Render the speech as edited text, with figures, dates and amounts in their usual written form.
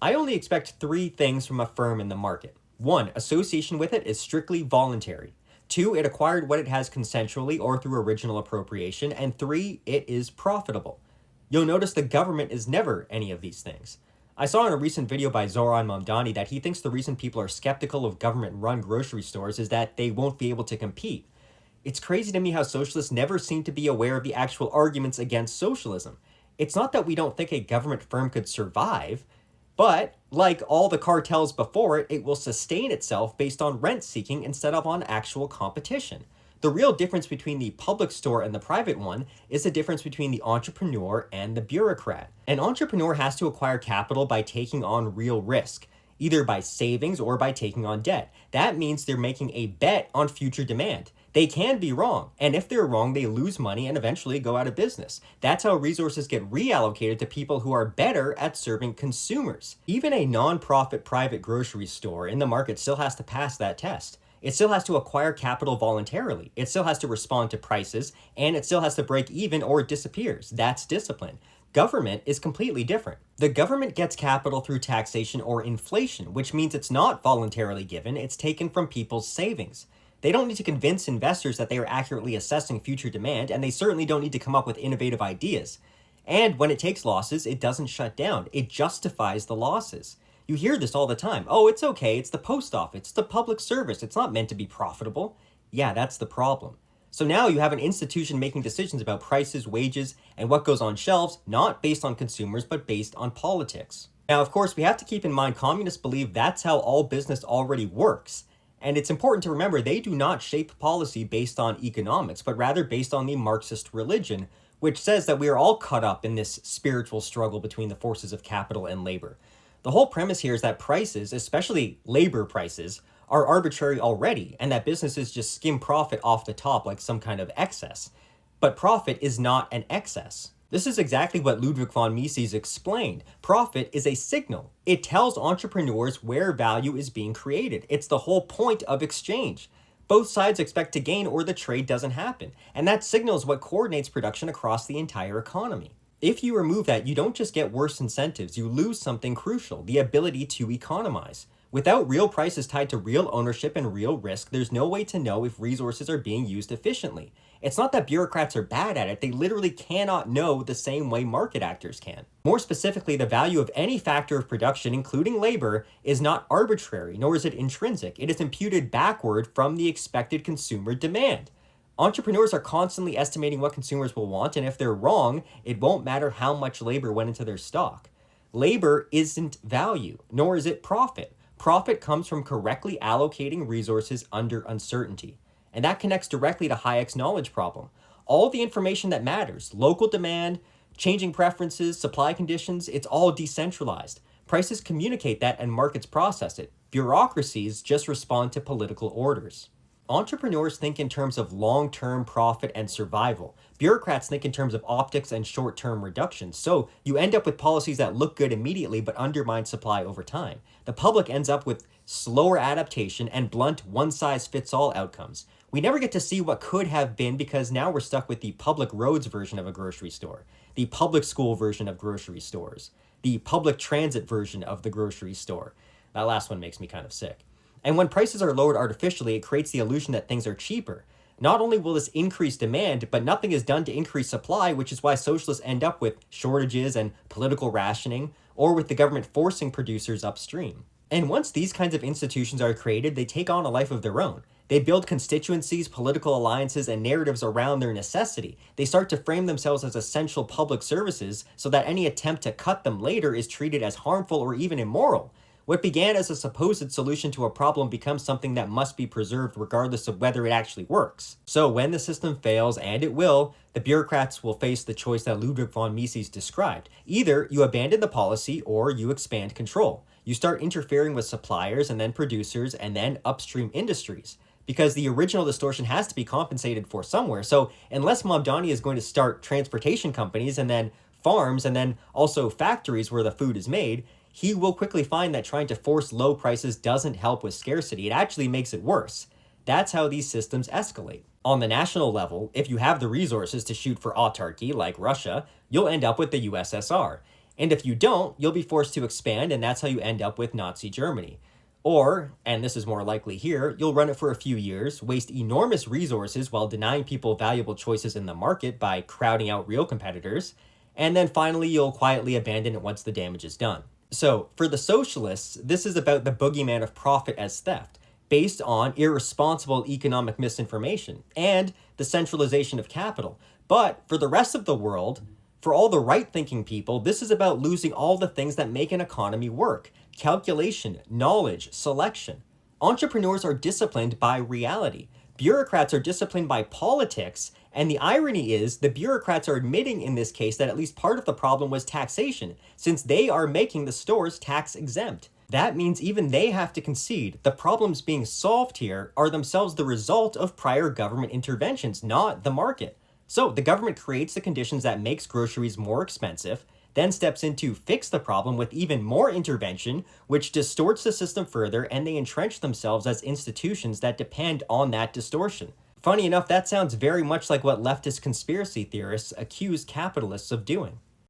I only expect three things from a firm in the market. One, association with it is strictly voluntary. Two, it acquired what it has consensually or through original appropriation. And three, it is profitable. You'll notice the government is never any of these things. I saw in a recent video by Zoran Mamdani that he thinks the reason people are skeptical of government-run grocery stores is that they won't be able to compete. It's crazy to me how socialists never seem to be aware of the actual arguments against socialism. It's not that we don't think a government firm could survive, but like all the cartels before it, it will sustain itself based on rent seeking instead of on actual competition. The real difference between the public store and the private one is the difference between the entrepreneur and the bureaucrat. An entrepreneur has to acquire capital by taking on real risk, either by savings or by taking on debt. That means they're making a bet on future demand. They can be wrong, and if they're wrong, they lose money and eventually go out of business. That's how resources get reallocated to people who are better at serving consumers. Even a non-profit private grocery store in the market still has to pass that test. It still has to acquire capital voluntarily. It still has to respond to prices, and it still has to break even or it disappears. That's discipline. Government is completely different. The government gets capital through taxation or inflation, which means it's not voluntarily given, it's taken from people's savings. They don't need to convince investors that they are accurately assessing future demand, and they certainly don't need to come up with innovative ideas. And when it takes losses, it doesn't shut down. It justifies the losses. You hear this all the time. Oh, it's okay. It's the post office. It's the public service. It's not meant to be profitable. Yeah, that's the problem. So now you have an institution making decisions about prices, wages, and what goes on shelves, not based on consumers, but based on politics. Now, of course, we have to keep in mind communists believe that's how all business already works. And it's important to remember they do not shape policy based on economics, but rather based on the Marxist religion, which says that we are all caught up in this spiritual struggle between the forces of capital and labor. The whole premise here is that prices, especially labor prices, are arbitrary already, and that businesses just skim profit off the top like some kind of excess. But profit is not an excess. This is exactly what Ludwig von Mises explained. Profit is a signal. It tells entrepreneurs where value is being created. It's the whole point of exchange. Both sides expect to gain or the trade doesn't happen, and that signal is what coordinates production across the entire economy. If you remove that, you don't just get worse incentives, you lose something crucial, the ability to economize. Without real prices tied to real ownership and real risk, there's no way to know if resources are being used efficiently. It's not that bureaucrats are bad at it, they literally cannot know the same way market actors can. More specifically, the value of any factor of production, including labor, is not arbitrary, nor is it intrinsic. It is imputed backward from the expected consumer demand. Entrepreneurs are constantly estimating what consumers will want, and if they're wrong, it won't matter how much labor went into their stock. Labor isn't value, nor is it profit. Profit comes from correctly allocating resources under uncertainty. And that connects directly to Hayek's knowledge problem. All the information that matters, local demand, changing preferences, supply conditions, it's all decentralized. Prices communicate that and markets process it. Bureaucracies just respond to political orders. Entrepreneurs think in terms of long-term profit and survival. Bureaucrats think in terms of optics and short-term reductions. So you end up with policies that look good immediately but undermine supply over time. The public ends up with slower adaptation and blunt one-size-fits-all outcomes. We never get to see what could have been because now we're stuck with the public roads version of a grocery store, the public school version of grocery stores, the public transit version of the grocery store. That last one makes me kind of sick. And when prices are lowered artificially, it creates the illusion that things are cheaper. Not only will this increase demand, but nothing is done to increase supply, which is why socialists end up with shortages and political rationing, or with the government forcing producers upstream. And once these kinds of institutions are created, they take on a life of their own. They build constituencies, political alliances, and narratives around their necessity. They start to frame themselves as essential public services so that any attempt to cut them later is treated as harmful or even immoral. What began as a supposed solution to a problem becomes something that must be preserved regardless of whether it actually works. So when the system fails, and it will, the bureaucrats will face the choice that Ludwig von Mises described. Either you abandon the policy or you expand control. You start interfering with suppliers and then producers and then upstream industries. Because the original distortion has to be compensated for somewhere. So unless Mamdani is going to start transportation companies and then farms and then also factories where the food is made, he will quickly find that trying to force low prices doesn't help with scarcity. It actually makes it worse. That's how these systems escalate. On the national level, if you have the resources to shoot for autarky like Russia, you'll end up with the USSR. And if you don't, you'll be forced to expand, and that's how you end up with Nazi Germany. Or, and this is more likely here, you'll run it for a few years, waste enormous resources while denying people valuable choices in the market by crowding out real competitors, and then finally you'll quietly abandon it once the damage is done. So, for the socialists, this is about the boogeyman of profit as theft, based on irresponsible economic misinformation and the centralization of capital. But for the rest of the world, for all the right-thinking people, this is about losing all the things that make an economy work: calculation, knowledge, selection. Entrepreneurs are disciplined by reality. Bureaucrats are disciplined by politics, and the irony is the bureaucrats are admitting in this case that at least part of the problem was taxation, since they are making the stores tax exempt. That means even they have to concede the problems being solved here are themselves the result of prior government interventions, not the market. So the government creates the conditions that makes groceries more expensive, then steps in to fix the problem with even more intervention, which distorts the system further, and they entrench themselves as institutions that depend on that distortion. Funny enough, that sounds very much like what leftist conspiracy theorists accuse capitalists of doing.